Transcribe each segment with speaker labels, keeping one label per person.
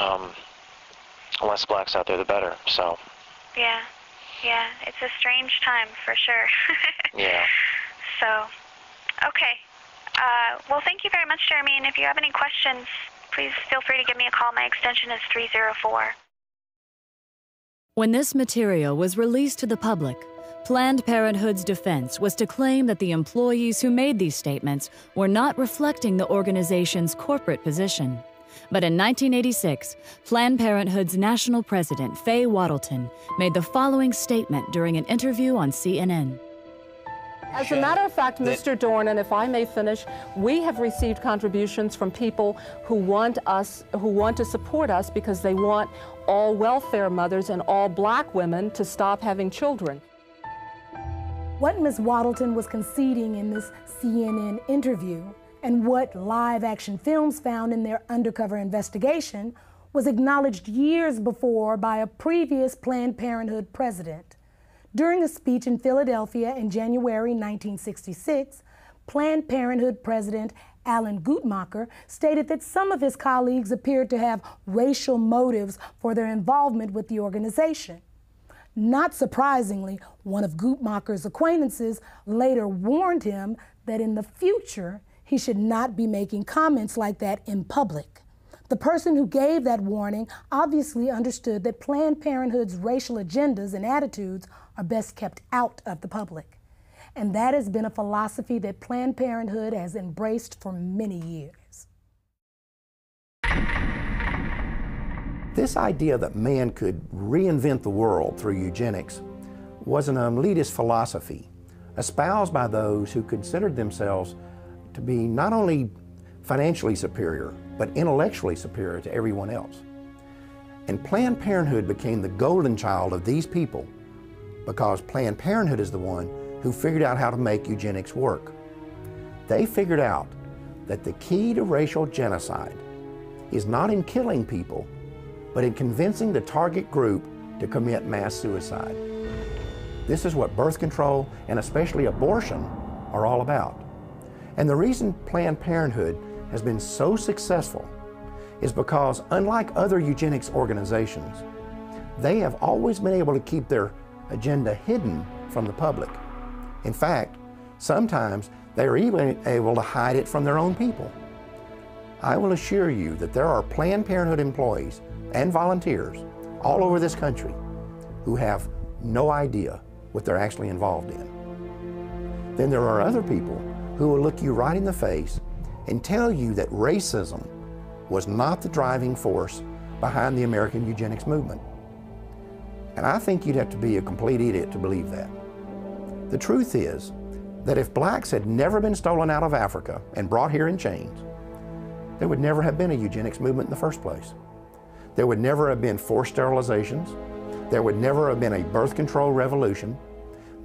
Speaker 1: The less blacks out there, the better. So.
Speaker 2: Yeah, it's a strange time for sure.
Speaker 1: Yeah.
Speaker 2: So, okay. Well, thank you very much, Jeremy. And if you have any questions, please feel free to give me a call. My extension is 304.
Speaker 3: When this material was released to the public, Planned Parenthood's defense was to claim that the employees who made these statements were not reflecting the organization's corporate position. But in 1986, Planned Parenthood's national president, Faye Wattleton, made the following statement during an interview on CNN.
Speaker 4: As a matter of fact, Mr. Dorn, and if I may finish, we have received contributions from people who want to support us because they want all welfare mothers and all black women to stop having children.
Speaker 5: What Ms. Wattleton was conceding in this CNN interview and what Live Action Films found in their undercover investigation was acknowledged years before by a previous Planned Parenthood president. During a speech in Philadelphia in January 1966, Planned Parenthood President Alan Guttmacher stated that some of his colleagues appeared to have racial motives for their involvement with the organization. Not surprisingly, one of Guttmacher's acquaintances later warned him that in the future, he should not be making comments like that in public. The person who gave that warning obviously understood that Planned Parenthood's racial agendas and attitudes are best kept out of the public. And that has been a philosophy that Planned Parenthood has embraced for many years.
Speaker 6: This idea that man could reinvent the world through eugenics was an elitist philosophy espoused by those who considered themselves to be not only financially superior, but intellectually superior to everyone else. And Planned Parenthood became the golden child of these people because Planned Parenthood is the one who figured out how to make eugenics work. They figured out that the key to racial genocide is not in killing people, but in convincing the target group to commit mass suicide. This is what birth control, and especially abortion, are all about. And the reason Planned Parenthood has been so successful is because, unlike other eugenics organizations, they have always been able to keep their agenda hidden from the public. In fact, sometimes they are even able to hide it from their own people. I will assure you that there are Planned Parenthood employees and volunteers all over this country who have no idea what they're actually involved in. Then there are other people who will look you right in the face and tell you that racism was not the driving force behind the American eugenics movement. And I think you'd have to be a complete idiot to believe that. The truth is that if blacks had never been stolen out of Africa and brought here in chains, there would never have been a eugenics movement in the first place. There would never have been forced sterilizations. There would never have been a birth control revolution.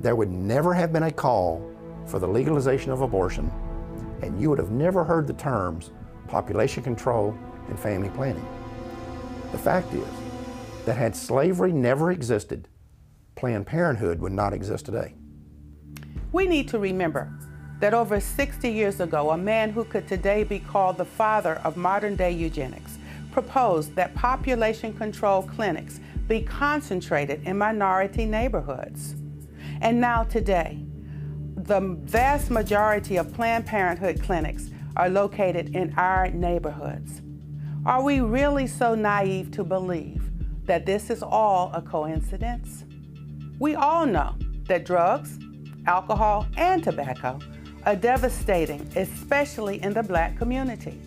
Speaker 6: There would never have been a call for the legalization of abortion. And you would have never heard the terms population control and family planning. The fact is that had slavery never existed, Planned Parenthood would not exist today.
Speaker 7: We need to remember that over 60 years ago, a man who could today be called the father of modern-day eugenics proposed that population control clinics be concentrated in minority neighborhoods. And now today, the vast majority of Planned Parenthood clinics are located in our neighborhoods. Are we really so naive to believe that this is all a coincidence? We all know that drugs, alcohol, and tobacco are devastating, especially in the black community.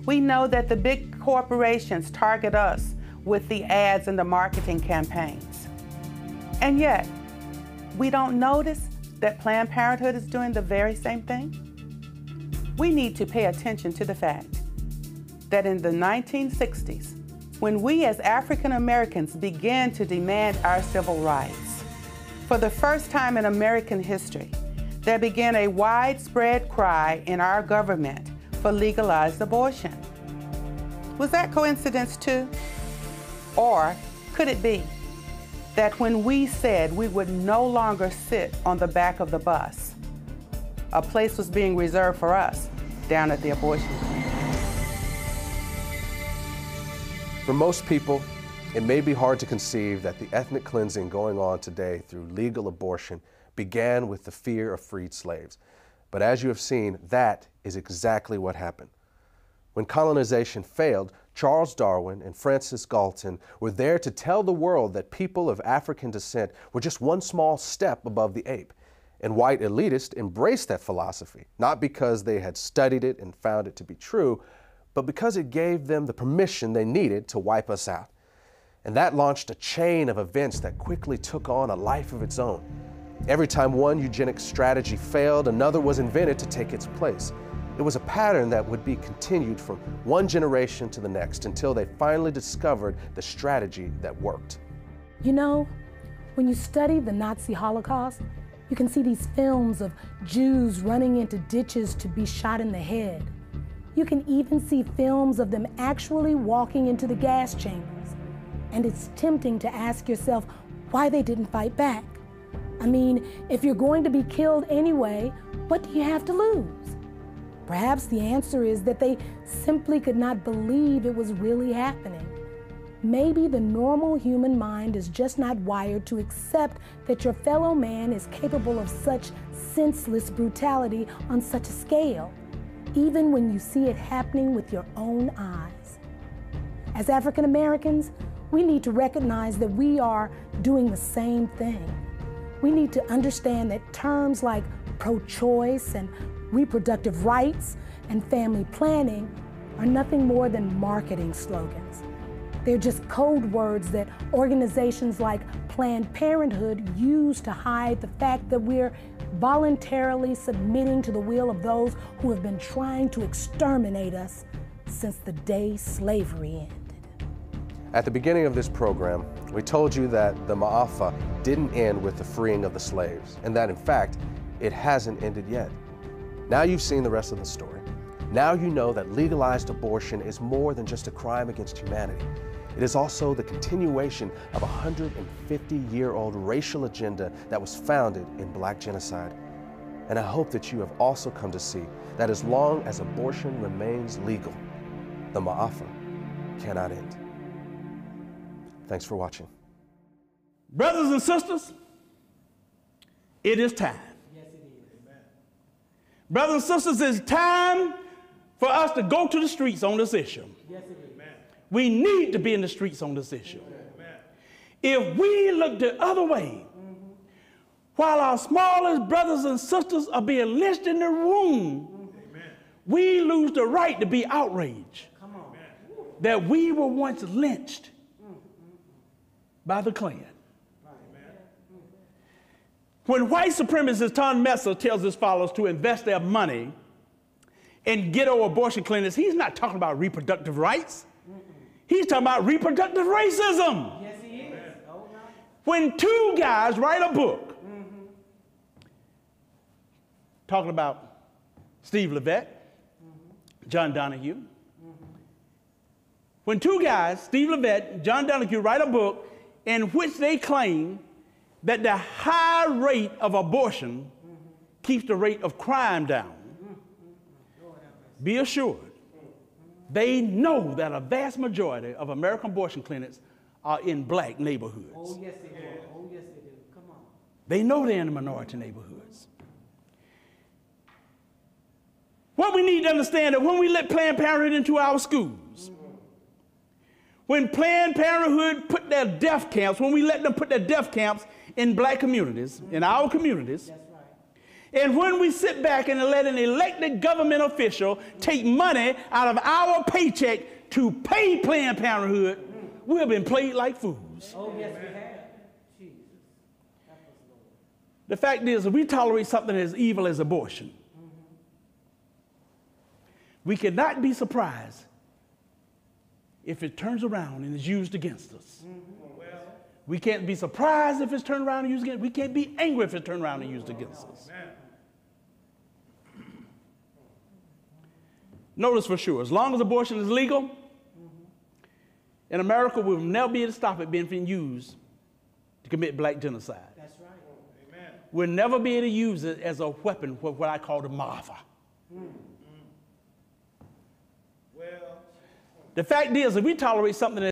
Speaker 7: We know that the big corporations target us with the ads and the marketing campaigns. And yet, we don't notice that Planned Parenthood is doing the very same thing? We need to pay attention to the fact that in the 1960s, when we as African Americans began to demand our civil rights, for the first time in American history, there began a widespread cry in our government for legalized abortion. Was that coincidence too? Or could it be that when we said we would no longer sit on the back of the bus, a place was being reserved for us down at the abortion clinic?
Speaker 8: For most people, it may be hard to conceive that the ethnic cleansing going on today through legal abortion began with the fear of freed slaves. But as you have seen, that is exactly what happened. When colonization failed, Charles Darwin and Francis Galton were there to tell the world that people of African descent were just one small step above the ape. And white elitists embraced that philosophy, not because they had studied it and found it to be true, but because it gave them the permission they needed to wipe us out. And that launched a chain of events that quickly took on a life of its own. Every time one eugenics strategy failed, another was invented to take its place. It was a pattern that would be continued from one generation to the next until they finally discovered the strategy that worked.
Speaker 5: You know, when you study the Nazi Holocaust, you can see these films of Jews running into ditches to be shot in the head. You can even see films of them actually walking into the gas chambers. And it's tempting to ask yourself why they didn't fight back. I mean, if you're going to be killed anyway, what do you have to lose? Perhaps the answer is that they simply could not believe it was really happening. Maybe the normal human mind is just not wired to accept that your fellow man is capable of such senseless brutality on such a scale, even when you see it happening with your own eyes. As African Americans, we need to recognize that we are doing the same thing. We need to understand that terms like pro-choice and reproductive rights and family planning are nothing more than marketing slogans. They're just code words that organizations like Planned Parenthood use to hide the fact that we're voluntarily submitting to the will of those who have been trying to exterminate us since the day slavery ended.
Speaker 8: At the beginning of this program, we told you that the Maafa didn't end with the freeing of the slaves, and that in fact, it hasn't ended yet. Now you've seen the rest of the story. Now you know that legalized abortion is more than just a crime against humanity. It is also the continuation of a 150-year-old racial agenda that was founded in Black genocide. And I hope that you have also come to see that as long as abortion remains legal, the Maafa cannot end. Thanks for watching.
Speaker 9: Brothers and sisters, it is time.
Speaker 10: Yes, it is. Amen.
Speaker 9: Brothers and sisters, it's time for us to go to the streets on this issue.
Speaker 10: Yes, it is. Amen.
Speaker 9: We need to be in the streets on this issue.
Speaker 10: Amen.
Speaker 9: If we look the other way, while our smallest brothers and sisters are being lynched in the room, we lose the right to be outraged.
Speaker 10: Come on.
Speaker 9: That we were once lynched by the Klan. When white supremacist Tom Messer tells his followers to invest their money in ghetto abortion clinics, he's not talking about reproductive rights. He's talking about reproductive racism.
Speaker 10: Yes, he is. Oh, no.
Speaker 9: When two guys write a book talking about Steve Levette, John Donahue, when two guys, Steve Levette and John Donahue, write a book in which they claim that the high rate of abortion keeps the rate of crime down, be assured, they know that a vast majority of American abortion clinics are in Black neighborhoods.
Speaker 10: Oh, yes, they do. Oh, yes, they do. Come on.
Speaker 9: They know they're in the minority neighborhoods. What we need to understand is when we let Planned Parenthood into our schools, when Planned Parenthood put their death camps, when we let them put their death camps in Black communities, in our communities,
Speaker 10: That's right.
Speaker 9: and when we sit back and let an elected government official take money out of our paycheck to pay Planned Parenthood, we've been played like fools.
Speaker 10: Oh, yes, we have. Jesus. Help us, Lord.
Speaker 9: The fact is, if we tolerate something as evil as abortion, we cannot be surprised if it turns around and is used against us. We can't be surprised if it's turned around and used against us. We can't be angry if it's turned around and used against us. Notice for sure, as long as abortion is legal, in America, we will never be able to stop it being used to commit Black genocide.
Speaker 10: That's right. Amen.
Speaker 9: We'll never be able to use it as a weapon for what I call the Maafa.
Speaker 10: Well,
Speaker 9: The fact is, if we tolerate something